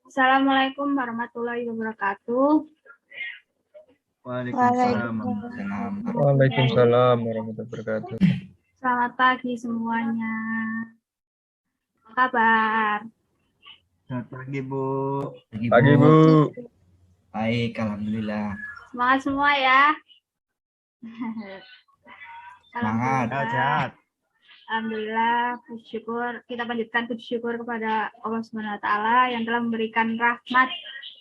Assalamualaikum warahmatullahi wabarakatuh. Waalaikumsalam. Waalaikumsalam warahmatullahi wabarakatuh. Selamat pagi semuanya. Apa kabar? Selamat pagi, Bu. Pagi, Bu. Baik, alhamdulillah. Semangat semua ya. Semangat. Sehat. Alhamdulillah, puji syukur. Kita panjatkan puji syukur kepada Allah Subhanahu wa taala yang telah memberikan rahmat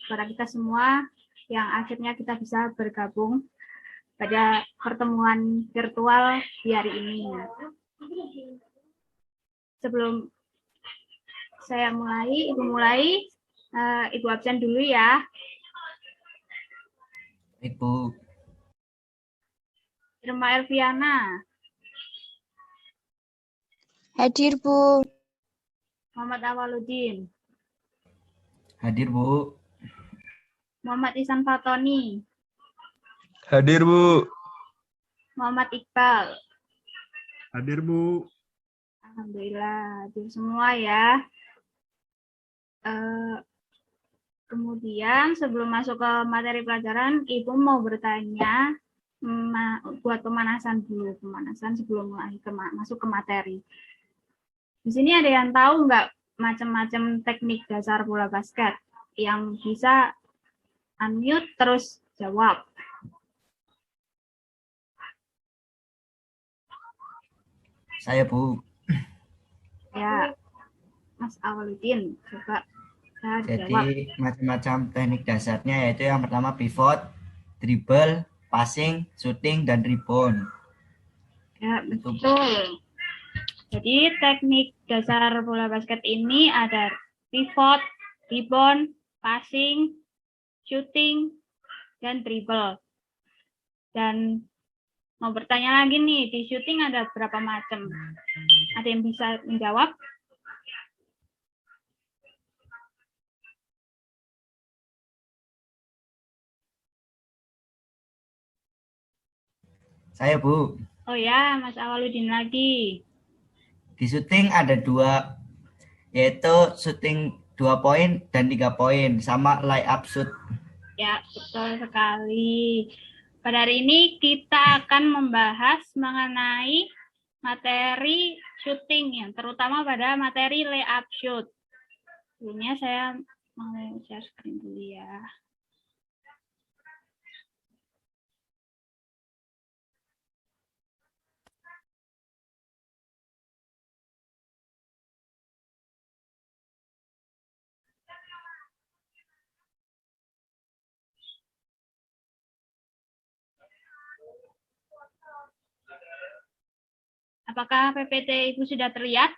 kepada kita semua yang akhirnya kita bisa bergabung pada pertemuan virtual di hari ini. Sebelum saya mulai, Ibu absen dulu ya. Ibu. Irma Elviana. Hadir, Bu. Muhammad Awaludin. Hadir, Bu. Muhammad Ihsan Fatoni. Hadir, Bu. Muhammad Iqbal. Hadir, Bu. Alhamdulillah, hadir semua ya. Kemudian sebelum masuk ke materi pelajaran, Ibu mau bertanya buat pemanasan dulu, sebelum masuk ke materi. Di sini ada yang tahu nggak macam-macam teknik dasar bola basket yang bisa unmute terus jawab? Saya, Bu. Ya, Mas Awaludin, coba Jadi jawab. macam-macam teknik dasarnya yaitu yang pertama pivot, dribble, passing, shooting, dan rebound. Ya, betul. Jadi teknik dasar bola basket ini ada pivot, rebound, passing, shooting, dan dribble. Dan mau bertanya lagi nih, di shooting ada berapa macam? Ada yang bisa menjawab? Saya, Bu. Oh ya, Mas Awaludin lagi. Di shooting ada dua, yaitu shooting 2 poin dan 3 poin, sama layup shoot. Ya, betul sekali. Pada hari ini kita akan membahas mengenai materi shooting, yang terutama pada materi layup shoot. Sebelumnya saya mau share screen dulu ya. Apakah PPT Ibu sudah terlihat?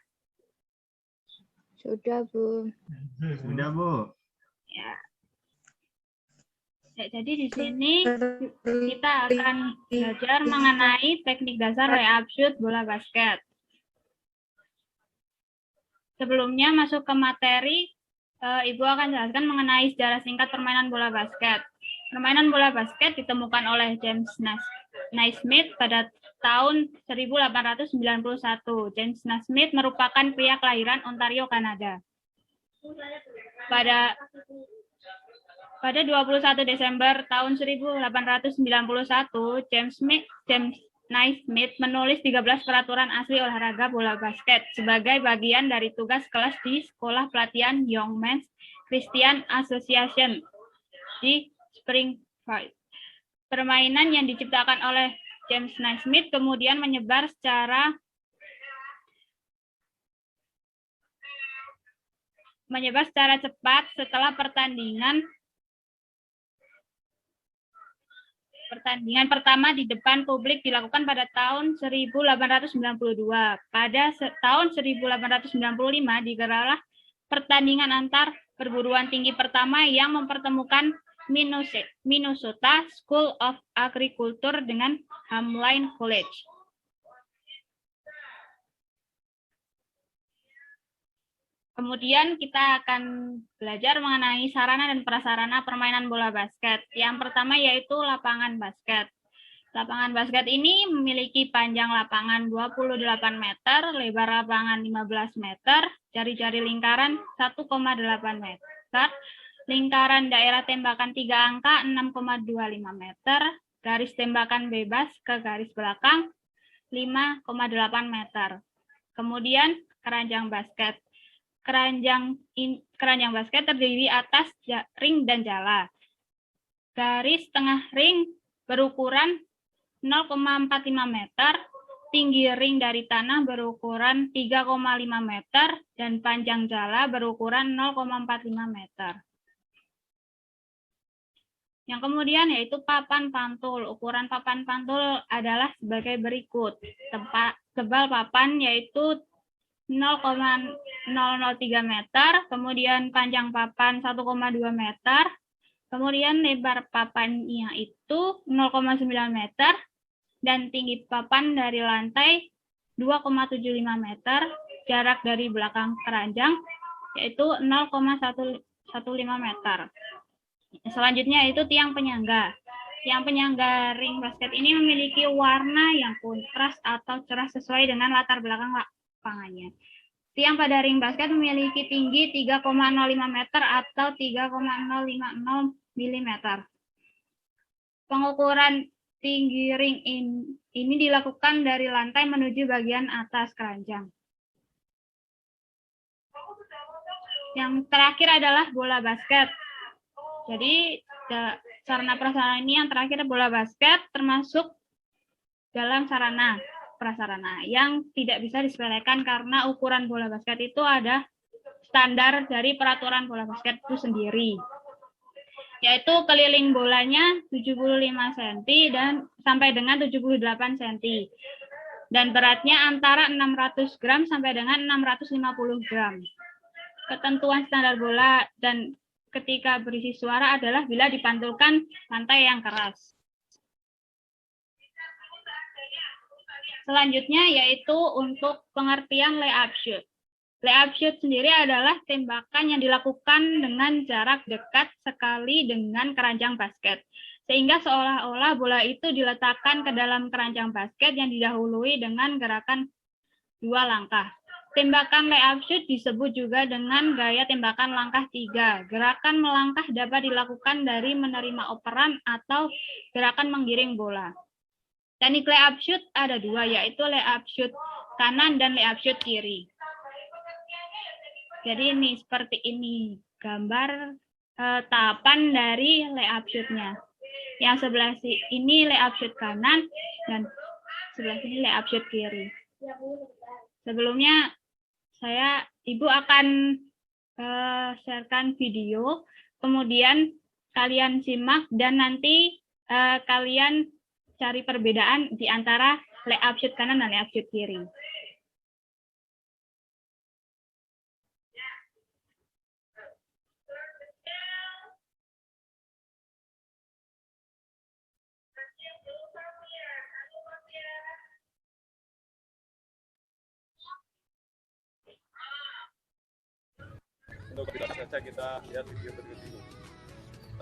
Sudah, Bu. Sudah, Bu. Ya. Jadi di sini kita akan belajar mengenai teknik dasar layup shoot bola basket. Sebelumnya masuk ke materi, Ibu akan jelaskan mengenai sejarah singkat permainan bola basket. Permainan bola basket ditemukan oleh James Naismith pada tahun 1891. James Naismith merupakan pria kelahiran Ontario, Kanada. Pada 21 Desember tahun 1891, James Naismith menulis 13 peraturan asli olahraga bola basket sebagai bagian dari tugas kelas di Sekolah Pelatihan Young Men's Christian Association di Springfield. Permainan yang diciptakan oleh James Naismith kemudian menyebar secara cepat setelah pertandingan pertama di depan publik dilakukan pada tahun 1892. Pada tahun 1895 digelarlah pertandingan antar perguruan tinggi pertama yang mempertemukan Minnesota School of Agriculture dengan Hamline College. Kemudian kita akan belajar mengenai sarana dan prasarana permainan bola basket. Yang pertama yaitu lapangan basket. Lapangan basket ini memiliki panjang lapangan 28 meter, lebar lapangan 15 meter, jari-jari lingkaran 1,8 meter, lingkaran daerah tembakan 3 angka 6,25 meter, garis tembakan bebas ke garis belakang 5,8 meter. Kemudian keranjang basket. Keranjang basket terdiri atas ring dan jala. Garis tengah ring berukuran 0,45 meter, tinggi ring dari tanah berukuran 3,5 meter, dan panjang jala berukuran 0,45 meter. Yang kemudian yaitu papan pantul. Ukuran papan pantul adalah sebagai berikut. Tebal papan yaitu 0,003 meter, kemudian panjang papan 1,2 meter, kemudian lebar papannya itu 0,9 meter, dan tinggi papan dari lantai 2,75 meter, jarak dari belakang keranjang yaitu 0,115 meter. Selanjutnya itu tiang penyangga. Tiang penyangga ring basket ini memiliki warna yang kontras atau cerah sesuai dengan latar belakang lapangannya. Tiang pada ring basket memiliki tinggi 3,05 meter atau 3,050 mm. Pengukuran tinggi ring ini dilakukan dari lantai menuju bagian atas keranjang. Yang terakhir adalah bola basket. Jadi sarana prasarana ini yang terakhir bola basket termasuk dalam sarana prasarana yang tidak bisa disepelekan karena ukuran bola basket itu ada standar dari peraturan bola basket itu sendiri. Yaitu keliling bolanya 75 cm dan sampai dengan 78 cm. Dan beratnya antara 600 gram sampai dengan 650 gram. Ketentuan standar bola dan ketika berisi suara adalah bila dipantulkan lantai yang keras. Selanjutnya yaitu untuk pengertian layup shoot. Layup shoot sendiri adalah tembakan yang dilakukan dengan jarak dekat sekali dengan keranjang basket, sehingga seolah-olah bola itu diletakkan ke dalam keranjang basket yang didahului dengan gerakan 2 langkah. Tembakan layup shoot disebut juga dengan gaya tembakan langkah 3. Gerakan melangkah dapat dilakukan dari menerima operan atau gerakan menggiring bola. Teknik layup shoot ada 2, yaitu layup shoot kanan dan layup shoot kiri. Jadi ini seperti ini gambar tahapan dari layup shoot-nya. Yang sebelah ini layup shoot kanan dan sebelah sini layup shoot kiri. Sebelumnya Ibu akan sharekan video, kemudian kalian simak dan nanti kalian cari perbedaan di antara layup shoot kanan dan layup shoot kiri. Untuk tidak saja kita lihat video berikut ini.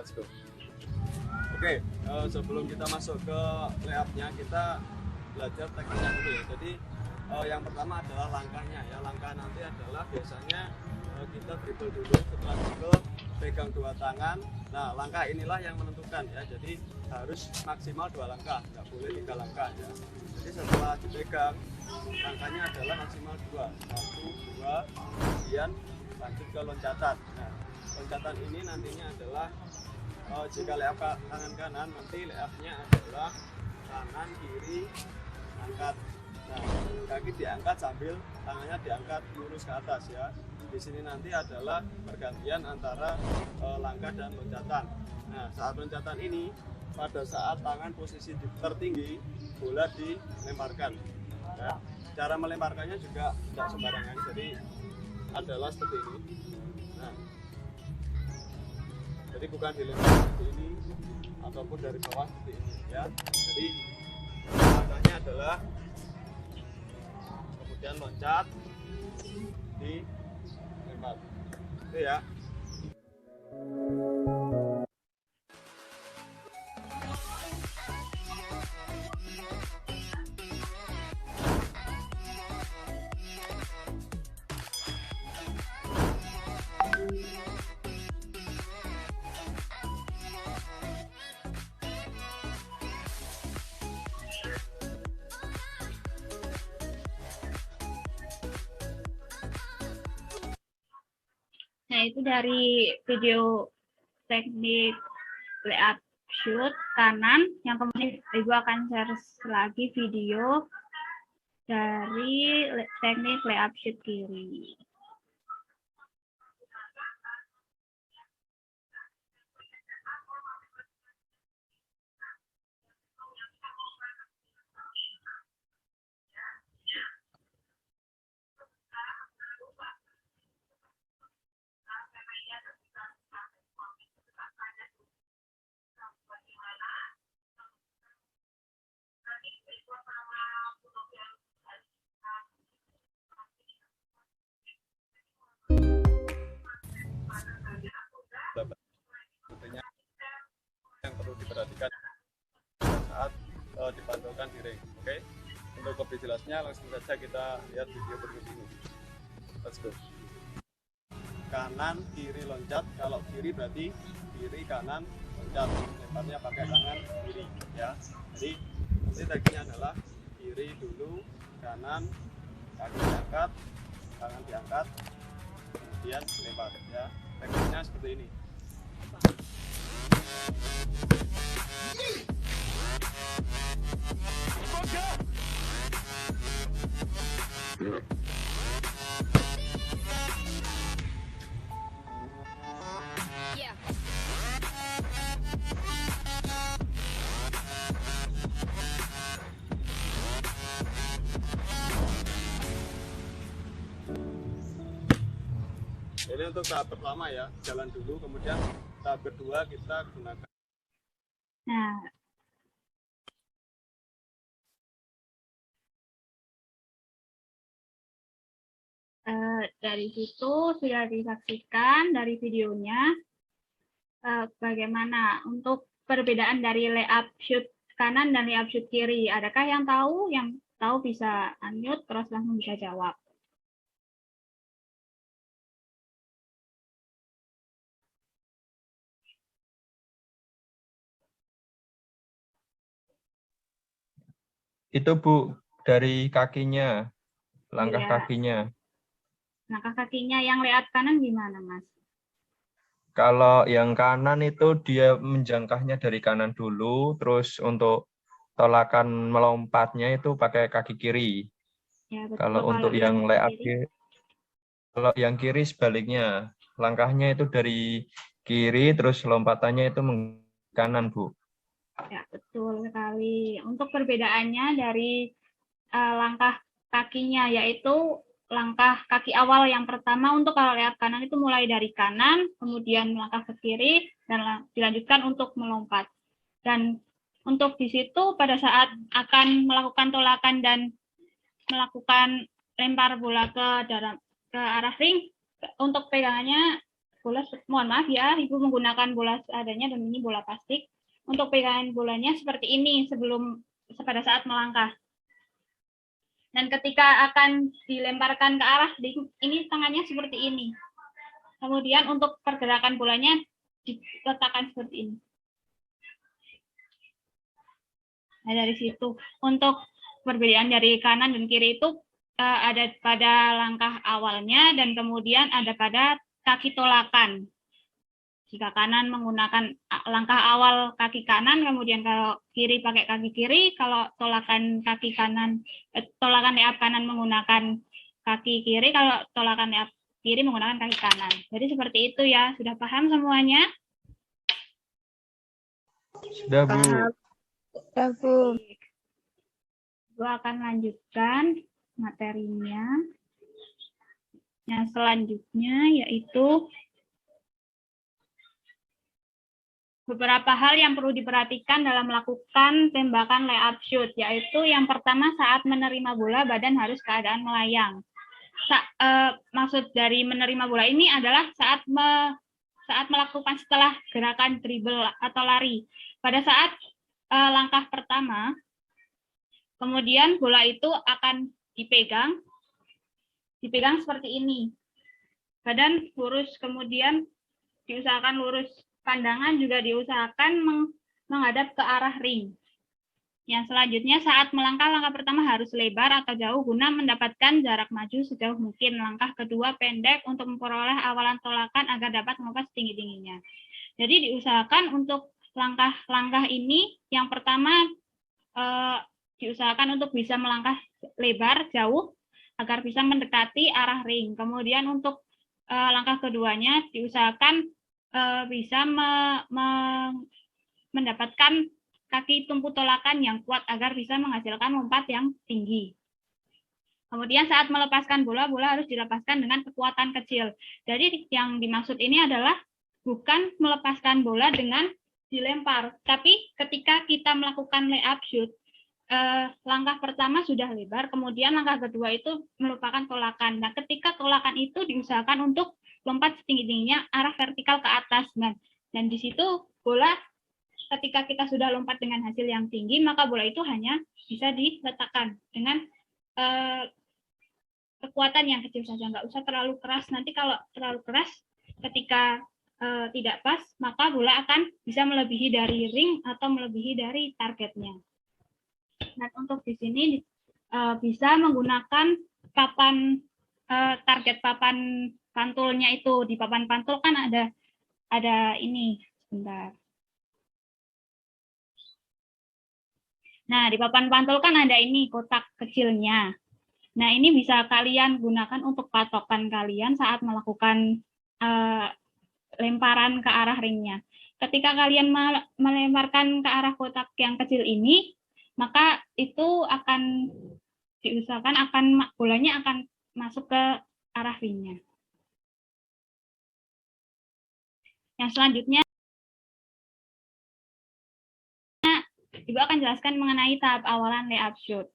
Let's go. Oke, sebelum kita masuk ke layupnya, kita belajar tekniknya dulu ya. Jadi yang pertama adalah langkahnya ya. Langkah nanti adalah biasanya kita dribble dulu, setelah dribble pegang 2 tangan. Nah, langkah inilah yang menentukan ya. Jadi harus maksimal 2 langkah, nggak boleh 3 langkah ya. Jadi setelah dipegang, langkahnya adalah maksimal 2. 1, 2, kemudian lanjut ke loncatan. Nah, loncatan ini nantinya adalah jika layup tangan kanan, nanti layupnya adalah kanan kiri angkat. Nah, kaki diangkat sambil tangannya diangkat lurus ke atas ya. Di sini nanti adalah pergantian antara langkah dan loncatan. Nah, saat loncatan ini pada saat tangan posisi tertinggi, bola dilemparkan. Ya. Cara melemparkannya juga tidak sembarangan. Jadi adalah seperti ini. Nah, jadi bukan dilempar seperti ini ataupun dari bawah seperti ini ya. Jadi langkahnya adalah kemudian loncat dilempar. Itu ya. Nah, itu dari video teknik layup shoot kanan, yang kemudian Ibu akan share lagi video dari teknik layup shoot kiri. Tentunya yang perlu diperhatikan saat dipantulkan di ring. Oke, untuk lebih jelasnya langsung saja kita lihat video berikut ini. Let's go. Kanan kiri loncat, kalau kiri berarti kiri kanan loncat, lemparnya pakai tangan kiri ya. Jadi nanti tekniknya adalah kiri dulu, kanan, kaki diangkat, tangan diangkat, kemudian lempar ya. Tekniknya seperti ini. Ini untuk tahap pertama ya, jalan dulu, kemudian tahap kedua kita gunakan. Nah, dari situ sudah disaksikan dari videonya bagaimana untuk perbedaan dari layup shoot kanan dan layup shoot kiri. Adakah yang tahu? Yang tahu bisa unmute terus langsung bisa jawab. Itu Bu, dari kakinya, langkah Iya. kakinya. Langkah kakinya yang layup kanan gimana, Mas? Kalau yang kanan itu dia menjangkahnya dari kanan dulu, terus untuk tolakan melompatnya itu pakai kaki kiri. Ya, betul. Kalau untuk yang layup kiri, kalau yang kiri sebaliknya, langkahnya itu dari kiri, terus lompatannya itu kanan, Bu. Ya, betul sekali. Untuk perbedaannya dari langkah kakinya, yaitu langkah kaki awal yang pertama untuk kalau layup kanan itu mulai dari kanan, kemudian melangkah ke kiri, dan dilanjutkan untuk melompat. Dan untuk di situ pada saat akan melakukan tolakan dan melakukan lempar bola ke arah ring, untuk pegangannya bola, mohon maaf ya, Ibu menggunakan bola seadanya dan ini bola plastik. Untuk pegangan bolanya seperti ini pada saat melangkah. Dan ketika akan dilemparkan ke arah ring, ini tangannya seperti ini. Kemudian untuk pergerakan bolanya diletakkan seperti ini. Nah, dari situ untuk perbedaan dari kanan dan kiri itu ada pada langkah awalnya dan kemudian ada pada kaki tolakan. Jika kanan menggunakan langkah awal kaki kanan, kemudian kalau kiri pakai kaki kiri, kalau tolakan kaki kanan, tolakan layup kanan menggunakan kaki kiri, kalau tolakan layup kiri menggunakan kaki kanan. Jadi seperti itu ya, sudah paham semuanya? Sudah, Bu. Sudah, Bu. Gue akan lanjutkan materinya. Yang selanjutnya yaitu beberapa hal yang perlu diperhatikan dalam melakukan tembakan layup shoot, yaitu yang pertama saat menerima bola badan harus keadaan melayang. Maksud dari menerima bola ini adalah saat melakukan setelah gerakan dribble atau lari. Pada saat langkah pertama, kemudian bola itu akan dipegang seperti ini. Badan lurus, kemudian diusahakan lurus. Pandangan juga diusahakan menghadap ke arah ring. Yang selanjutnya, saat melangkah, langkah pertama harus lebar atau jauh guna mendapatkan jarak maju sejauh mungkin. Langkah kedua pendek untuk memperoleh awalan tolakan agar dapat melompat setinggi-tingginya. Jadi diusahakan untuk langkah-langkah ini, yang pertama diusahakan untuk bisa melangkah lebar, jauh, agar bisa mendekati arah ring. Kemudian untuk langkah keduanya diusahakan bisa mendapatkan kaki tumpu tolakan yang kuat agar bisa menghasilkan lompat yang tinggi. Kemudian saat melepaskan bola, bola harus dilepaskan dengan kekuatan kecil. Jadi yang dimaksud ini adalah bukan melepaskan bola dengan dilempar, tapi ketika kita melakukan layup shoot, langkah pertama sudah lebar, kemudian langkah kedua itu merupakan tolakan. Nah, ketika tolakan itu diusahakan untuk lompat setinggi-tingginya arah vertikal ke atas. Dan di situ bola ketika kita sudah lompat dengan hasil yang tinggi, maka bola itu hanya bisa diletakkan dengan kekuatan yang kecil saja, nggak usah terlalu keras. Nanti kalau terlalu keras, ketika tidak pas, maka bola akan bisa melebihi dari ring atau melebihi dari targetnya. Dan untuk di sini bisa menggunakan papan target papan pantulnya itu. Di papan pantul kan ada ini, sebentar. Nah, di papan pantul kan ada ini kotak kecilnya. Nah, ini bisa kalian gunakan untuk patokan kalian saat melakukan lemparan ke arah ringnya. Ketika kalian melemparkan ke arah kotak yang kecil ini, maka itu akan diusahakan bolanya akan masuk ke arah ringnya. Yang selanjutnya, Ibu akan jelaskan mengenai tahap awalan layup shoot,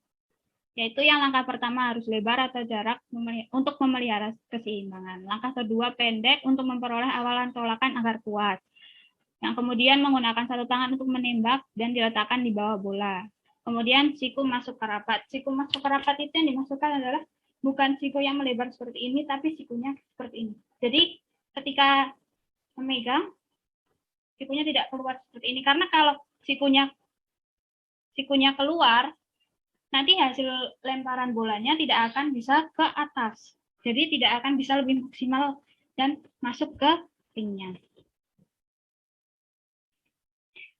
yaitu yang langkah pertama harus lebar atau jarak untuk memelihara keseimbangan. Langkah kedua pendek untuk memperoleh awalan tolakan agar kuat. Yang kemudian menggunakan satu tangan untuk menembak dan diletakkan di bawah bola. Kemudian siku masuk ke rapat. Siku masuk ke rapat itu yang dimasukkan adalah bukan siku yang melebar seperti ini, tapi sikunya seperti ini. Jadi ketika memegang, sikunya tidak keluar seperti ini. Karena kalau sikunya keluar, nanti hasil lemparan bolanya tidak akan bisa ke atas. Jadi tidak akan bisa lebih maksimal dan masuk ke ringnya.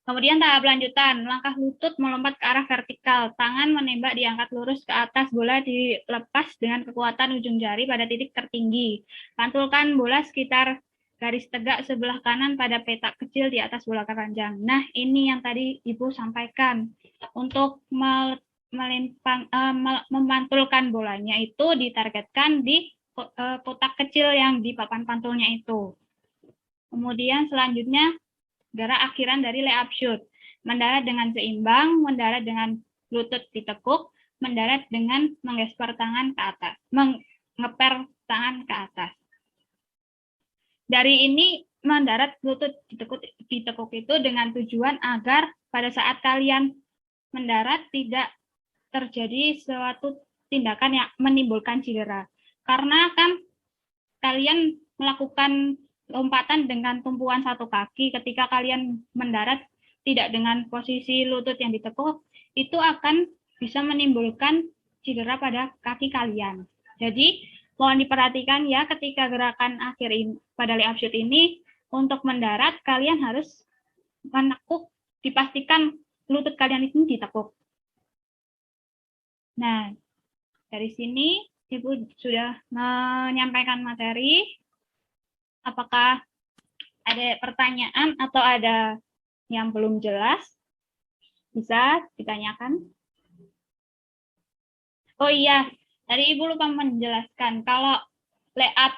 Kemudian tahap lanjutan, langkah lutut melompat ke arah vertikal, tangan menembak diangkat lurus ke atas, bola dilepas dengan kekuatan ujung jari pada titik tertinggi. Pantulkan bola sekitar garis tegak sebelah kanan pada petak kecil di atas bola keranjang. Nah, ini yang tadi Ibu sampaikan. Untuk memantulkan bolanya itu ditargetkan di kotak kecil yang di papan pantulnya itu. Kemudian selanjutnya gerak akhiran dari layup shoot. Mendarat dengan seimbang, mendarat dengan lutut ditekuk, mendarat dengan menggesper tangan ke atas, mengeper tangan ke atas. Dari ini mendarat lutut ditekuk itu dengan tujuan agar pada saat kalian mendarat tidak terjadi suatu tindakan yang menimbulkan cedera. Karena kan kalian melakukan lompatan dengan tumpuan satu kaki, ketika kalian mendarat tidak dengan posisi lutut yang ditekuk, itu akan bisa menimbulkan cedera pada kaki kalian. Jadi mohon diperhatikan ya, ketika gerakan akhir ini, pada layup shoot ini, untuk mendarat kalian harus menekuk, dipastikan lutut kalian itu ditekuk. Nah, dari sini Ibu sudah menyampaikan materi. Apakah ada pertanyaan atau ada yang belum jelas? Bisa ditanyakan. Oh iya, tadi Ibu lupa menjelaskan kalau layup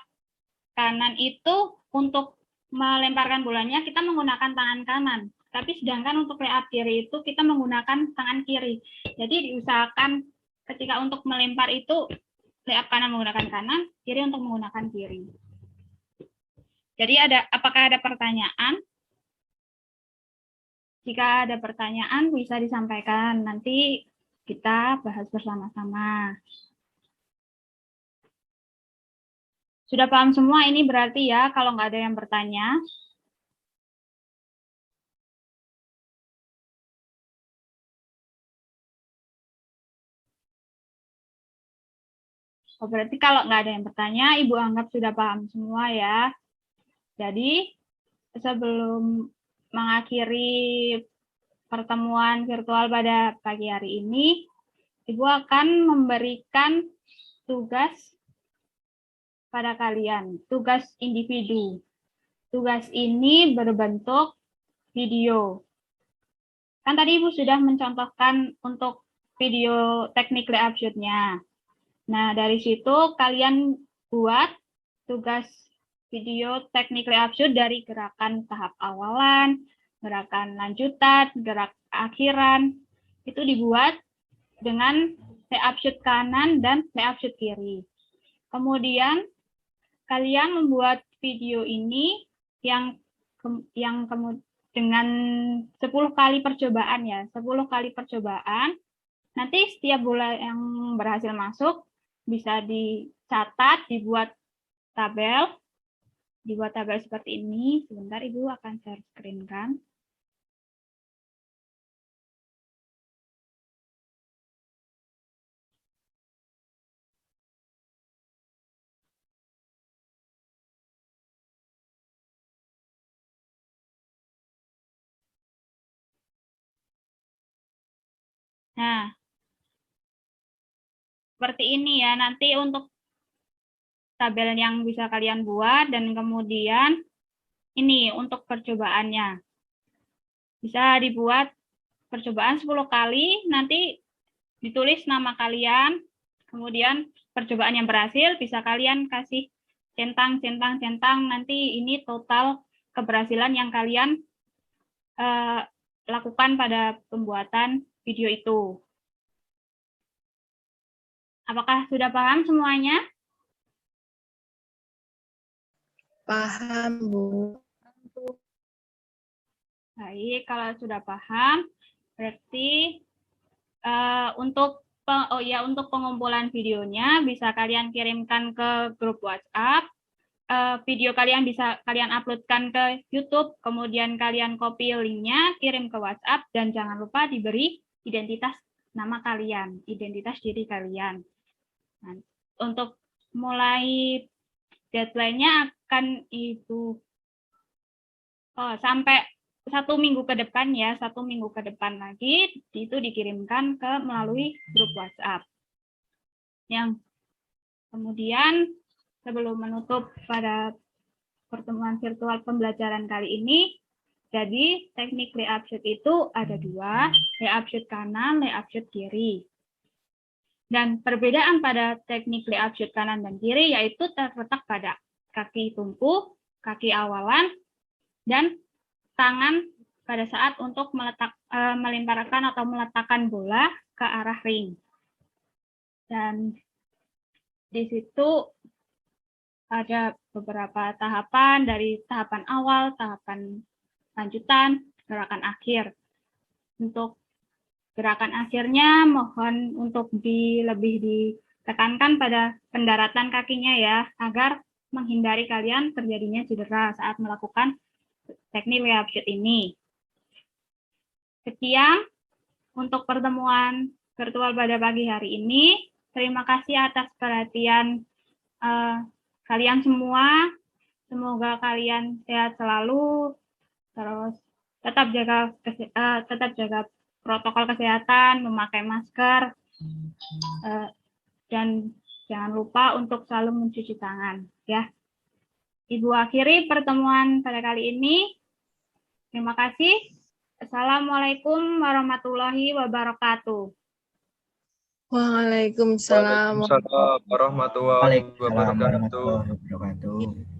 kanan itu untuk melemparkan bolanya kita menggunakan tangan kanan. Tapi sedangkan untuk layup kiri itu kita menggunakan tangan kiri. Jadi diusahakan ketika untuk melempar itu layup kanan menggunakan kanan, kiri untuk menggunakan kiri. Jadi apakah ada pertanyaan? Jika ada pertanyaan bisa disampaikan, nanti kita bahas bersama-sama. Sudah paham semua ini berarti ya, kalau nggak ada yang bertanya. Oh, berarti kalau nggak ada yang bertanya, Ibu anggap sudah paham semua ya. Jadi, sebelum mengakhiri pertemuan virtual pada pagi hari ini, Ibu akan memberikan tugas pada kalian, tugas individu. Tugas ini berbentuk video. Kan tadi Ibu sudah mencontohkan untuk video teknik layout shoot-nya. Nah, dari situ kalian buat tugas video teknik layout shoot dari gerakan tahap awalan, gerakan lanjutan, gerak akhiran. Itu dibuat dengan layout shoot kanan dan layout shoot kiri. Kemudian kalian membuat video ini yang dengan 10 kali percobaan ya, 10 kali percobaan. Nanti setiap bola yang berhasil masuk bisa dicatat, dibuat tabel seperti ini. Sebentar, Ibu akan share screen kan. Nah, seperti ini ya, nanti untuk tabel yang bisa kalian buat, dan kemudian ini untuk percobaannya. Bisa dibuat percobaan 10 kali, nanti ditulis nama kalian, kemudian percobaan yang berhasil bisa kalian kasih centang, nanti ini total keberhasilan yang kalian lakukan pada pembuatan video itu. Apakah sudah paham semuanya? Paham, Bu. Baik, kalau sudah paham, berarti untuk pengumpulan videonya bisa kalian kirimkan ke grup WhatsApp. Video kalian bisa kalian uploadkan ke YouTube, kemudian kalian copy linknya, kirim ke WhatsApp, dan jangan lupa diberi identitas nama kalian, identitas diri kalian. Nah, untuk mulai deadline-nya akan Ibu sampai 1 minggu ke depan ya, 1 minggu ke depan lagi itu dikirimkan melalui grup WhatsApp. Yang kemudian sebelum menutup pada pertemuan virtual pembelajaran kali ini, jadi teknik layout shoot itu ada 2, layout shoot kanan, layout shoot kiri. Dan perbedaan pada teknik layout shoot kanan dan kiri yaitu terletak pada kaki tumpu, kaki awalan, dan tangan pada saat untuk melemparkan atau meletakkan bola ke arah ring. Dan di situ ada beberapa tahapan, dari tahapan awal, tahapan lanjutan, gerakan akhir. Untuk gerakan akhirnya mohon untuk lebih ditekankan pada pendaratan kakinya ya, agar menghindari kalian terjadinya cedera saat melakukan teknik layout shoot ini. Sekian untuk pertemuan virtual pada pagi hari ini. Terima kasih atas perhatian kalian semua. Semoga kalian sehat selalu, terus tetap jaga protokol kesehatan, memakai masker, dan jangan lupa untuk selalu mencuci tangan ya. Ibu akhiri pertemuan pada kali ini. Terima kasih. Assalamualaikum warahmatullahi wabarakatuh. Waalaikumsalam. Waalaikumsalam warahmatullahi Waalaikumsalam wabarakatuh. warahmatullahi wabarakatuh.